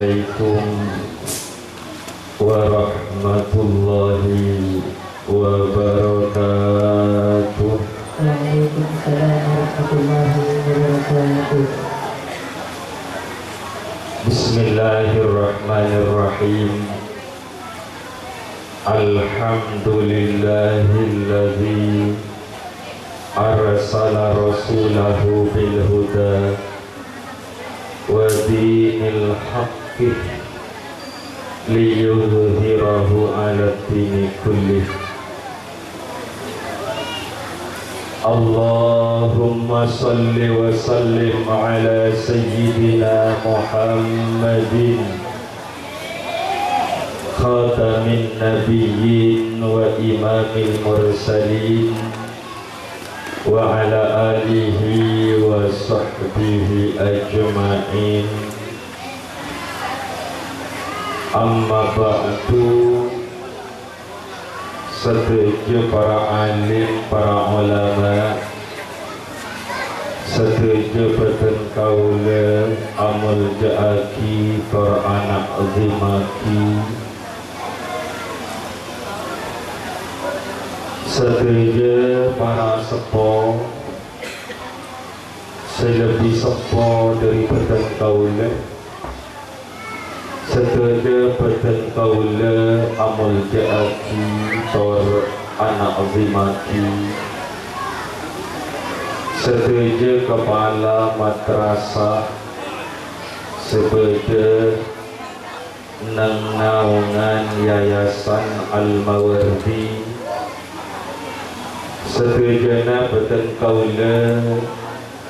Assalamualaikum warahmatullahi wabarakatuh. Waalaikumsalam warahmatullahi wabarakatuh. Bismillahirrahmanirrahim. Alhamdulillahilladzi arsala rasulahu bil huda wa dinil haqqi liyudhhirahu 'ala dini kullih. Allahumma salli wa sallim ala sayyidina Muhammadin khatamin nabiyyin wa imamil mursalin wa ala alihi wa sahbihi ajma'in. Amma ba'du. Setuju para alim, para ulama, setuju beten kaula amul ja'aki para anak azimaki, setuju para sepo, selebih sepo dari beten kaula, setuju beten kaula amul ja'aki tor anak azimaki, setuju kepala madrasah, sebeda nang naungan yayasan Al-Mawardi, setujuna beten kaula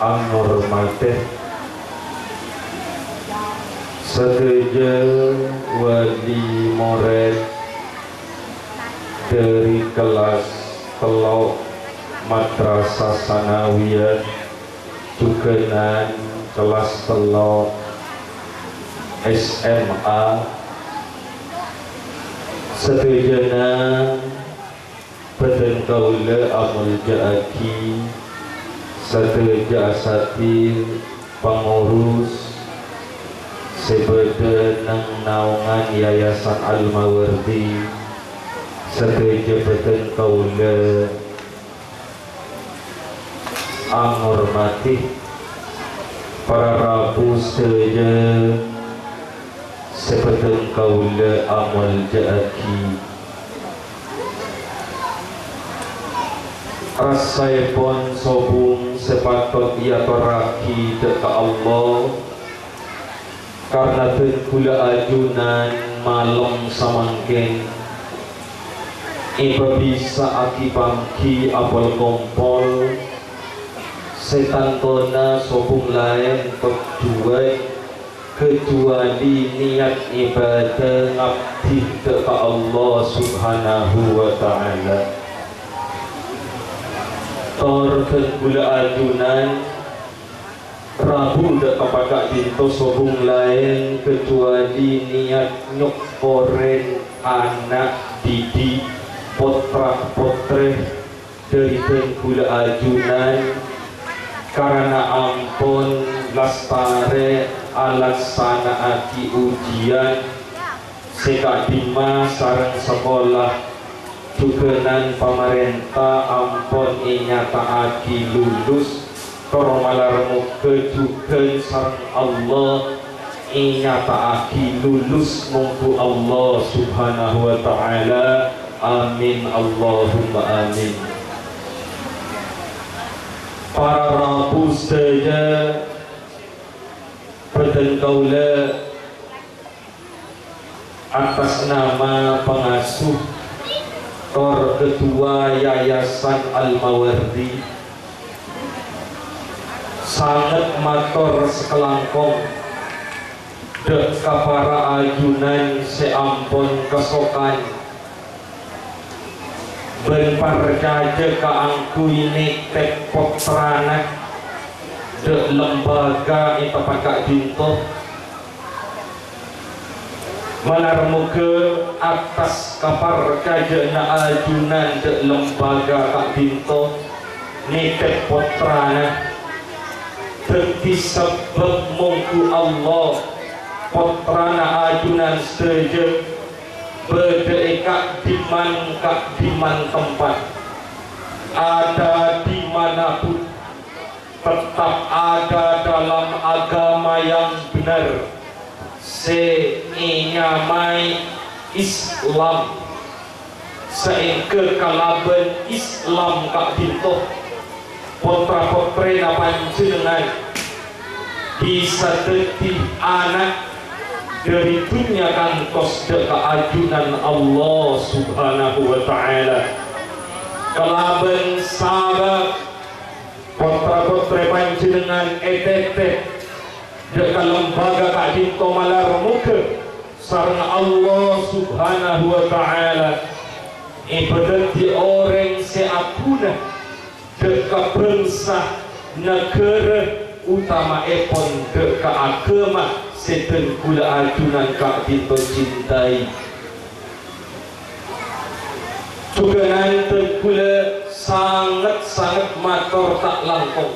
amur mateh, setuju wali murid dari kelas telok madrasah sanawiyah jukenan kelas telok SMA, setujuna beten kaula amul ja'aki, setuju asatir pengurus sebeda nang naungan yayasan Al-Mawardi, setuju beten kaula angurmati para rabu setuju sebeten kaula amul ja'aki. Rasaipun sobung sepatut ia toraki dekat Allah, karena kula ajunan malam samangken iba bisa akibangki apel kompol setan tona sobung lain berjuai kecuali niat ibadah ngabdi dekat Allah subhanahu wa ta'ala. Tor kula ajunan Rabu dak kepada dinto sobung lain kecuali niat nyukoren anak didi potra potre dari kula ajunan, karena ampun lastare alaksana aki ujian sekadima sareng sekolah jukenan pemerintah ampun inyataaki lulus koromalarmu kejuken sareng Allah inyataaki lulus mungku Allah subhanahu wa ta'ala. Amin Allahumma amin. Para rabu saja beten kaula atas nama pengasuh tor ketua yayasan Al-Mawardi sangat matur sekelangkong dek kapara ajunan seampun kesokan ben parjaja kaangku ini tek potrana dek lembaga itu pakak dinto malarmuke atas kapar kajana ajunan de lembaga kak binto nitek potrana Berti sebab mungku Allah Potrana ajunan setuju berdekat diman tempat ada dimanapun, tetap ada dalam agama yang benar, senyamai Islam, seengke kalaben Islam kak dintoh potra-potre na panjenengan bisa tetih anak dari dunia kantos deka ajunan Allah subhanahu wa ta'ala. Kalaben sahabat potra-potre panjenengan etete deka lembaga kak dinto malar muka sareng Allah subhanahu wa ta'ala ibadati orang seapuna deka bangsa negara utama epon deka agama seten kula ajunan kak dinto cintai juga nanti kula sangat matur tak langkong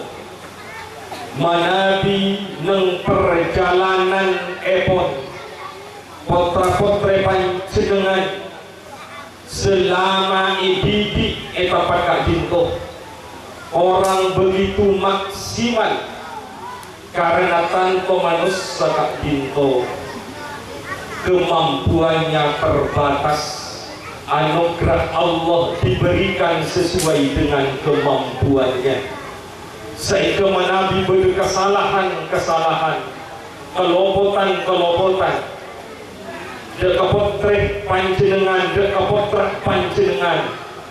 manabi neng perjalanan epon potra-potre panjenengan selama ibidik etapat kak dinto orang begitu maksimal karena tanpa manusia kak dinto kemampuannya terbatas, anugerah Allah diberikan sesuai dengan kemampuannya. Sehingga Nabi berkesalahan kelopotan dekapotre panjenengan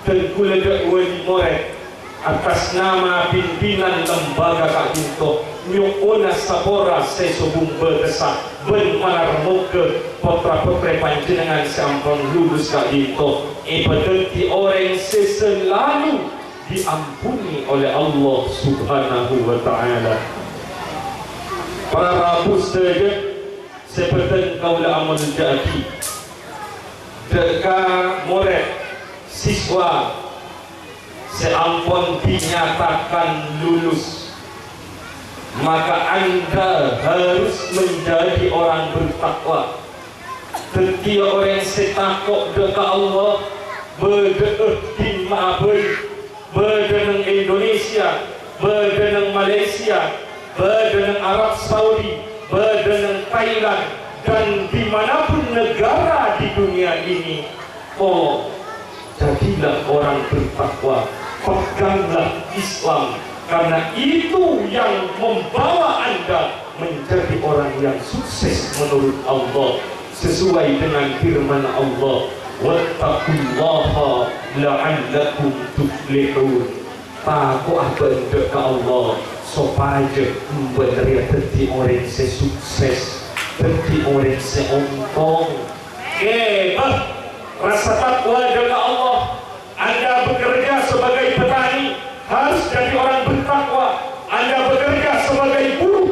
dan kula dek wali moret atas nama pimpinan lembaga kak dinto nyukuna sapora sesobung berdesak ben malar muka potra-potre panjenengan sampun lulus kak dinto ibadati orang seselalu diampuni oleh Allah subhanahu wa ta'ala. Para rabu saja seperti kaula amal jadi deka murid siswa seampun dinyatakan lulus, maka Anda harus menjadi orang bertakwa. Setiap orang setakok deka Allah berdeut di Ma'abui, berdeneng Indonesia, berdeneng Malaysia, berdeneng Arab Saudi, berdeneng Thailand, dan dimanapun negara di dunia ini. Oh, jadilah orang bertakwa, peganglah Islam, karena itu yang membawa Anda menjadi orang yang sukses menurut Allah, sesuai dengan firman Allah, wattaqullaha la'allakum tuflihun. Takut apa untuk ke Allah supaya benar jadi orang sukses, jadi orang seuntung. Rasa takwa dengan Allah. Anda bekerja sebagai petani harus jadi orang bertakwa. Anda bekerja sebagai buruh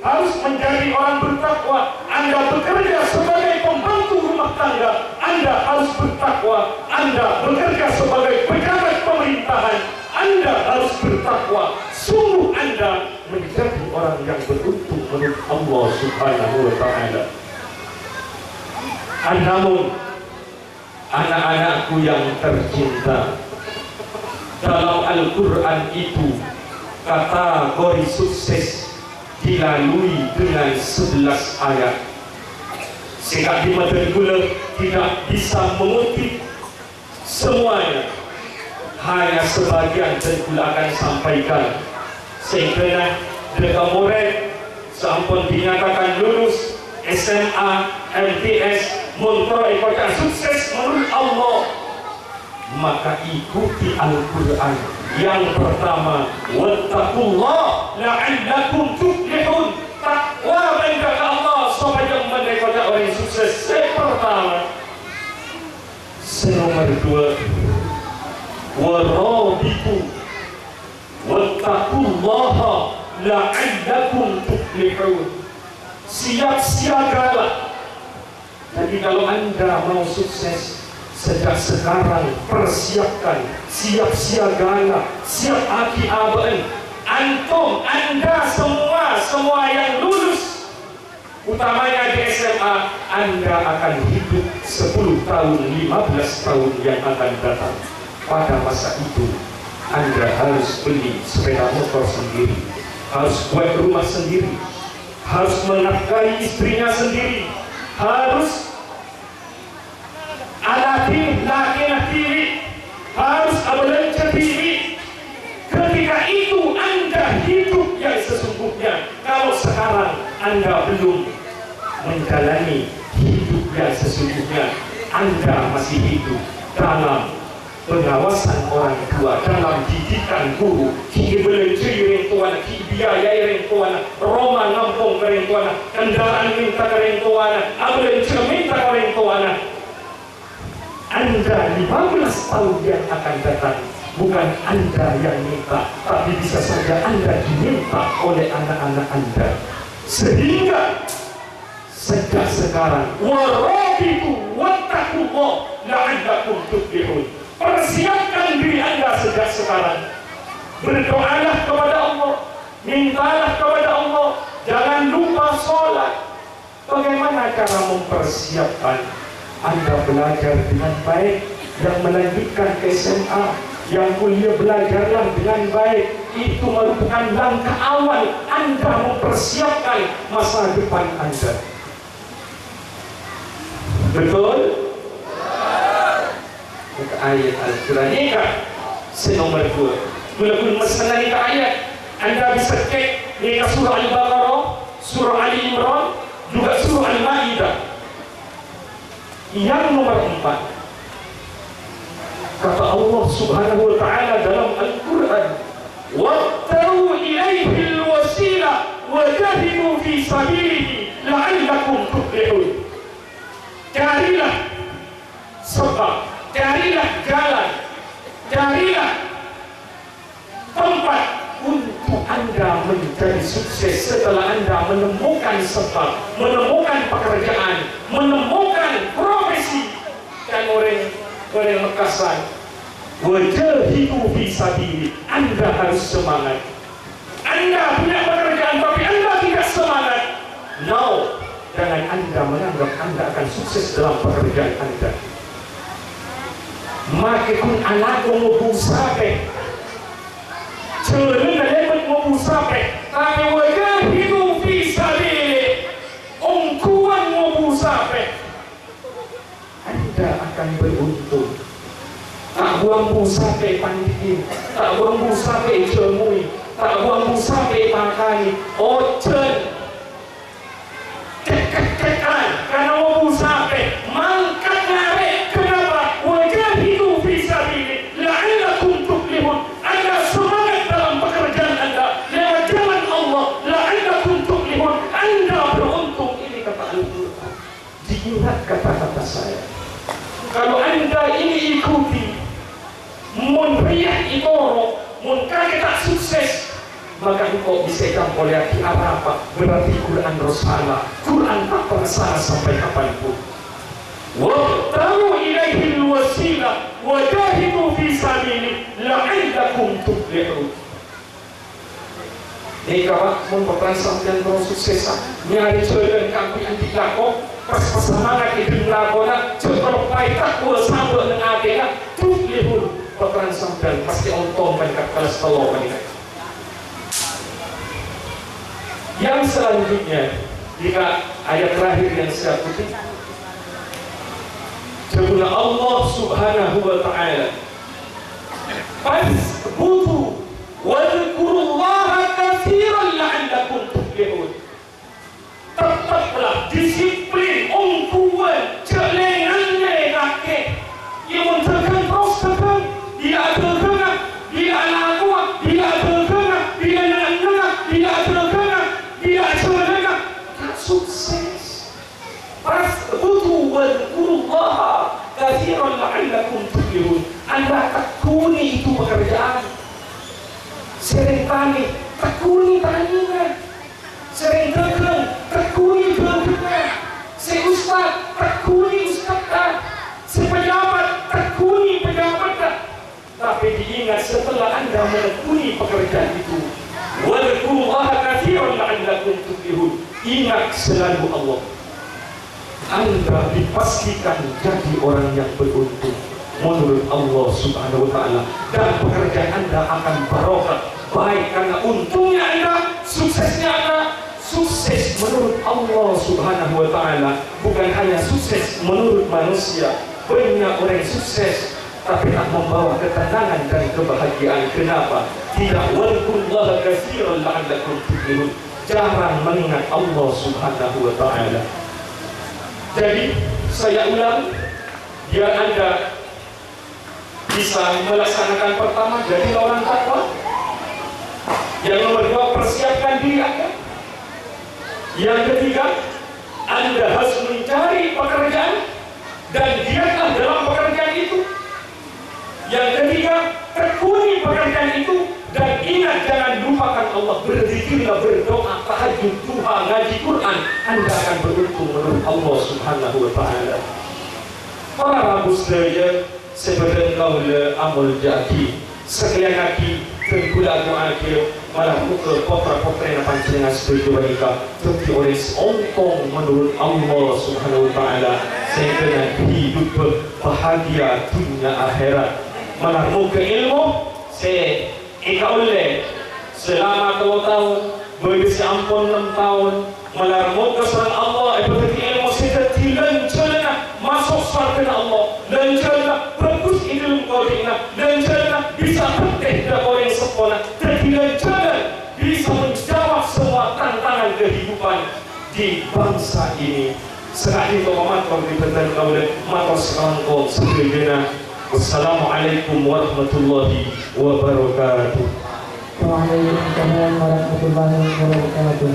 harus menjadi orang bertakwa. Anda bekerja sebagai pembantu rumah tangga, Anda harus bertakwa. Anda bekerja sebagai pejabat pemerintahan, Anda harus bertakwa. Sungguh Anda menjadi orang yang beruntung menurut Allah subhanahu wa ta'ala. Namun anak-anakku yang tercinta, dalam Al-Quran itu kategori sukses dilalui dengan 11 ayat. Sehingga di materi gula tidak bisa mengutip semuanya, hanya sebagian dan gula akan sampaikan. Sehingga mereka murid sampun dinyatakan lulus SMA, MTS, memperoleh pada sukses menurut Allah, maka ikuti Al-Quran. Yang pertama, wattaqullah la'allakum tuflihun. Takwa kepada Allah supaya mereka orang sukses. Pertama. Nomor dua, warabitu wattaqullaha la'allakum tuflihun. Siap siagalah. Jadi kalau Anda mau sukses, sejak sekarang persiapkan, siap siagalah, siap aki-aben. Antum, Anda semua yang lulus utamanya di SMA, Anda akan hidup 10 tahun, 15 tahun yang akan datang. Pada masa itu, Anda harus beli sepeda motor sendiri, harus buat rumah sendiri, harus menafkahi istrinya sendiri, harus alati laki-laki, harus belanja diri. Ketika itu Anda hidup yang sesungguhnya. Kalau sekarang Anda belum menjalani hidup yang sesungguhnya, Anda masih hidup dalam pengawasan orang tua, dalam didikan guru, ki belanja yang tuan, ki biaya yang tuan, Roma ngampung yang tuan, kendaraan minta yang tuan, belanja minta yang tuan. Anda 15 tahun yang akan datang, bukan Anda yang minta, tapi bisa saja Anda diminta oleh anak-anak Anda. Sehingga sejak sekarang, warabitu wattaqullah la'allakum tuflihun. Persiapkan diri Anda sejak sekarang. Berdoalah kepada Allah, mintalah kepada Allah, jangan lupa sholat. Bagaimana cara mempersiapkan? Anda belajar dengan baik, yang melanjutkan ke SMA, yang kuliah belajarlah dengan baik. Itu merupakan langkah awal Anda mempersiapkan masa depan Anda. Betul? Muka ayat Al-Quran ini kan senomor 2. Walaupun masalah ini ayat, Anda bisa cek di surah Al-Baqarah, surah Ali Imran, juga surah Al-Ma'idah. Yang nomor 4, kata Allah Subhanahu wa ta'ala dalam Al-Quran, wabtahu ilaihi al-wasilah wajahidu fi sabilihi la'allakum tuflihun. Carilah sebab, carilah jalan, carilah tempat untuk Anda menjadi sukses setelah Anda menemukan sebab, menemukan pekerjaan, menemukan profesi. Dan orang Makassar, wajahidu fi sabili, Anda harus semangat. Anda punya pekerjaan tapi Anda tidak semangat, no, jangan Anda menganggap Anda akan sukses dalam pekerjaan Anda. Maka kun anak mau busape, celana lebat mau busape, tapi wajahidu fi sabili, ongkuan mau busape, Anda akan beruntung. Tak buang busa pe pandikin, tak buang busa pe cemui, tak buang busa pe makani, ocen, cek-cekan, karena mau busa pe, mangkat ngare, kenapa? Wajahidu fi sabili, la'allakum tuflihun. Anda semangat dalam pekerjaan Anda, lewat jalan Allah, la'allakum tuflihun. Anda beruntung. Ini kata Al-Quran. Diingat kata-kata saya. Kalau Anda ini ikuti, mun riak itoro, mun kage tak sukses, maka engkau disekam oleh hati apa? Berarti Quran Rasulullah, Quran tak pernah salah sampai kapanpun. Wabtahu ilaihi al-wasilah wajahidu fi sabili la'allakum tuflihun. Ini kawan mun bertransformasi terus sukses, nyari jalan kaki anti lakok, pas semangat itu lakona, cepat paitak kuat sambil dengan adena tuflihun. Bertransformasi pasti ontong mereka kalau setelah mereka. Yang selanjutnya, jika ayat terakhir yang saya kutip, sebutlah Allah Subhanahu wa ta'ala, fasbutu wadhkurullaha katsiran la'allakum tuflihun. Tetaplah disiplin, ongkuan, celengan kaki, yang tekan terus tekan, dia terkena, dia lakukan, dia terkena, dia nangkena, dia terkena, dia celena, tak sukses. Fasbutu wadhkurullaha katsiran la'allakum tuflihun. Anda tekuni itu pekerjaan. Sering tani, tekuni taninya. Sering dagang, tekuni dagangnya. Si ustaz, tekuni ustaznya. Si pejabat, tekuni pejabatnya. Tapi diingat setelah Anda menekuni pekerjaan itu, wadhkurullaha katsiran la'allakum tuflihun, ingat selalu Allah. Anda dipastikan jadi orang yang beruntung menurut Allah Subhanahu wa Ta'ala, dan pekerjaan Anda akan barokah. Baik karena untungnya Anda, suksesnya Anda, sukses menurut Allah Subhanahu wa Ta'ala, bukan hanya sukses menurut manusia. Banyak orang sukses tapi tak membawa ketenangan dan kebahagiaan. Kenapa? Tidak walkullaha katsiran la'allakum tuflihun. Jarang mengingat Allah Subhanahu wa Ta'ala. Jadi saya ulang, biar Anda bisa melaksanakan pertama, jadi orang takwa. Yang nomor dua, persiapkan diri Anda. Yang ketiga, Anda harus mencari pekerjaan dan giatlah dalam pekerjaan itu. Yang ketiga, tekuni pekerjaan itu dan ingat, jangan lupakan Allah. Berzikirlah, berdoa, tahajud, duha, ngaji Quran. Anda akan beruntung menurut Allah Subhanahu wa Ta'ala. Para Rabu sedaya, sebenarnya kaula amul jaki sekalian lagi tergula doa ke malah ke potra-potra yang panjenengan setuju menikah tapi oleh seontong menurut Allah Subhanahu wa Ta'ala, sehingga hidup bahagia dunia akhirat. Malah muka ilmu saya oleh selama 2 tahun berbisi ampun 6 tahun malah muka surah Allah berarti ilmu saya dilancarkan masuk surga Allah, lancarkan bagus ilmu kau dina, lancarkan bisa praktek dakwah yang sempurna, dan lancarkan bisa menjawab semua tantangan kehidupan di bangsa ini. Sekali kau matur di bentar kau dan matur sekarang kau sebelumnya. Wassalamualaikum warahmatullahi wabarakatuh. Waalaikumsalam warahmatullahi wabarakatuh.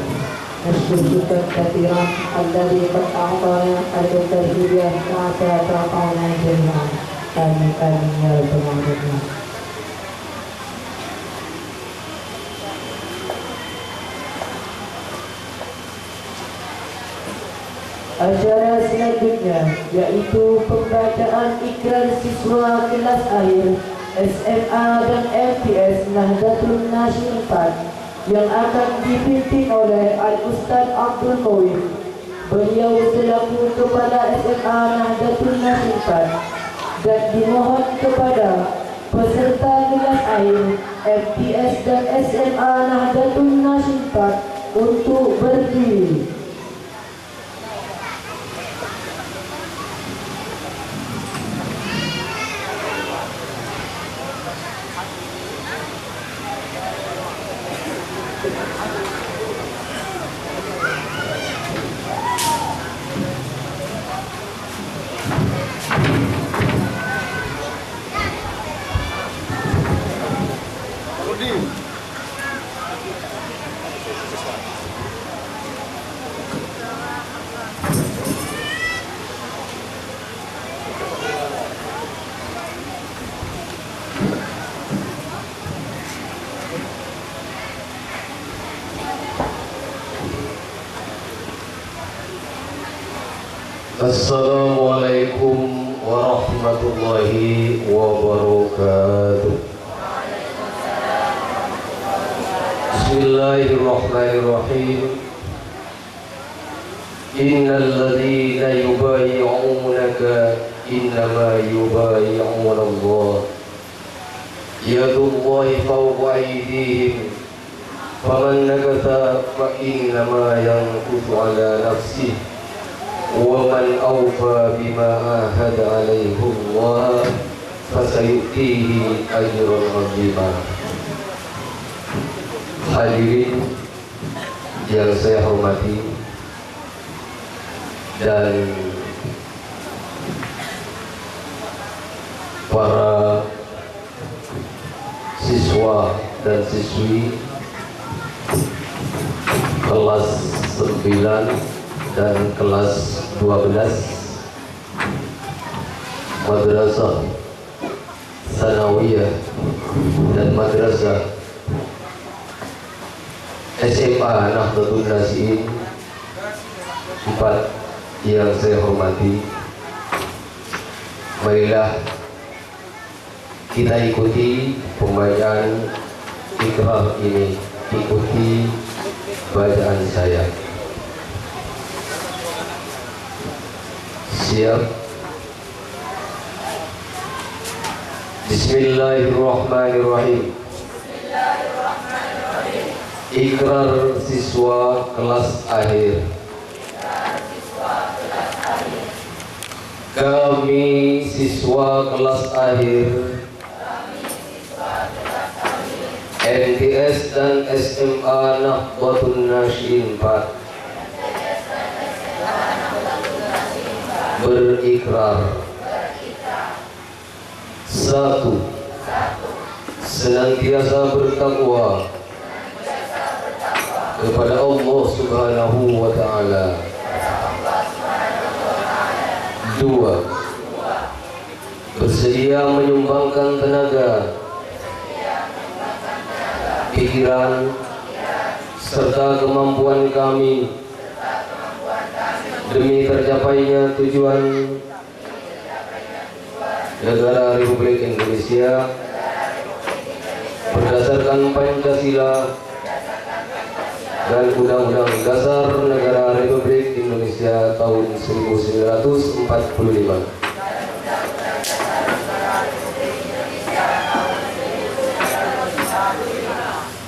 Syukur kathiran alladzi qad a'tana al-tarbiyah wa ta'ala jami'an. Amin ya rabbal alamin. Acara selanjutnya yaitu pembacaan ikrar siswa kelas akhir SMA dan MTS Nahdlatul Nasir 4 yang akan dipimpin oleh Al-Ustaz Abdul Qawim. Beliau selaku Kepala SMA Nahdlatul Nasir 4 dan dimohon kepada peserta kelas akhir MTS dan SMA Nahdlatul Nasir 4 untuk berdiri. Assalamualaikum warahmatullahi wabarakatuh. Bismillahirrahmanirrahim. Innal ladzina yubayyi'unaka innama yubayyi'una Allah. Yadullahi fawqa aydihim. Faman nakatha fa innama yankutu ala nafsihi. وَمَنْ أَوْفَى بِمَا عَاهَدَ عَلَيْهِ اللَّهُ فَسَيُؤْتِيهِ أَجْرًا عَظِيمًا. Hadirin yang saya hormati dan para siswa dan siswi kelas 9 dan kelas 12 Madrasah Sanawiyah dan Madrasah SMA Nahdlatul Nasir 4 yang saya hormati, marilah kita ikuti pembacaan ikrar ini, ikuti bacaan saya. Siap. Bismillahirrahmanirrahim. Ikrar siswa kelas akhir. Kami siswa kelas akhir MTS dan SMA Nahdlatul Nasyidin 4 berikrar. 1. Senantiasa bertakwa kepada Allah Subhanahu wa Ta'ala. 2. Bersedia menyumbangkan tenaga, pikiran, serta kemampuan kami demi tercapainya tujuan Negara Republik Indonesia berdasarkan Pancasila dan Undang-Undang Dasar Negara Republik Indonesia tahun 1945.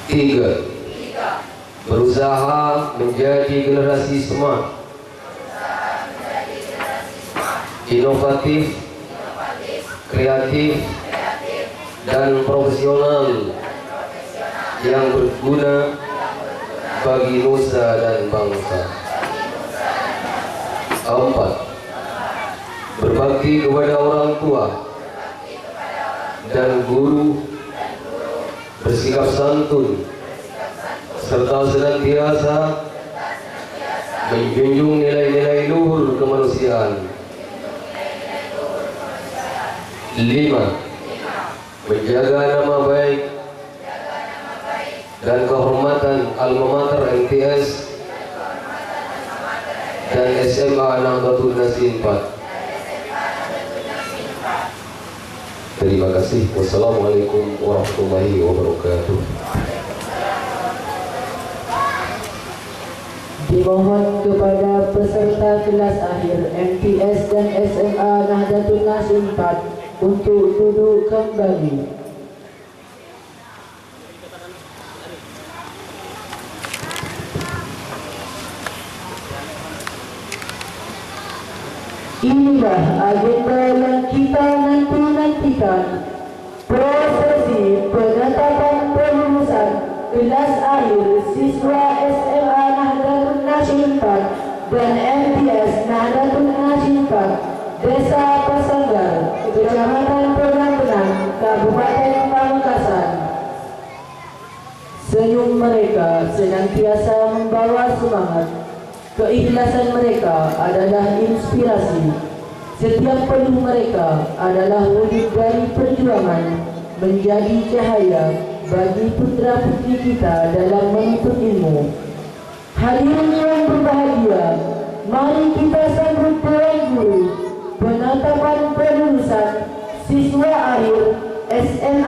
3. Berusaha menjadi generasi smart, inovatif, kreatif, dan profesional yang berguna bagi nusa dan bangsa. 4. Berbakti kepada orang tua dan guru, bersikap santun, serta senantiasa menjunjung nilai-nilai luhur kemanusiaan. 5. Menjaga nama baik dan kehormatan alma mater MTS dan SMA Nahdlatul Nasyidin 4. Terima kasih. Wassalamualaikum warahmatullahi wabarakatuh. Dimohon kepada peserta kelas akhir MTS dan SMA Nahdlatul Nasyidin 4 untuk duduk kembali. Inilah agenda yang kita nantikan, prosesi penetapan kelulusan kelas akhir siswa SMA Nahdlatul Nasyidin 4 dan MTS Nahdlatul Nasyidin 4 Desa Pasanggar, Kecamatan Penang, Kabupaten Pamekasan. Senyum mereka senantiasa membawa semangat. Keikhlasan mereka adalah inspirasi. Setiap peluh mereka adalah wujud dari perjuangan menjadi cahaya bagi putra-putri kita dalam menuntut ilmu. Hadirin yang berbahagia, mari kita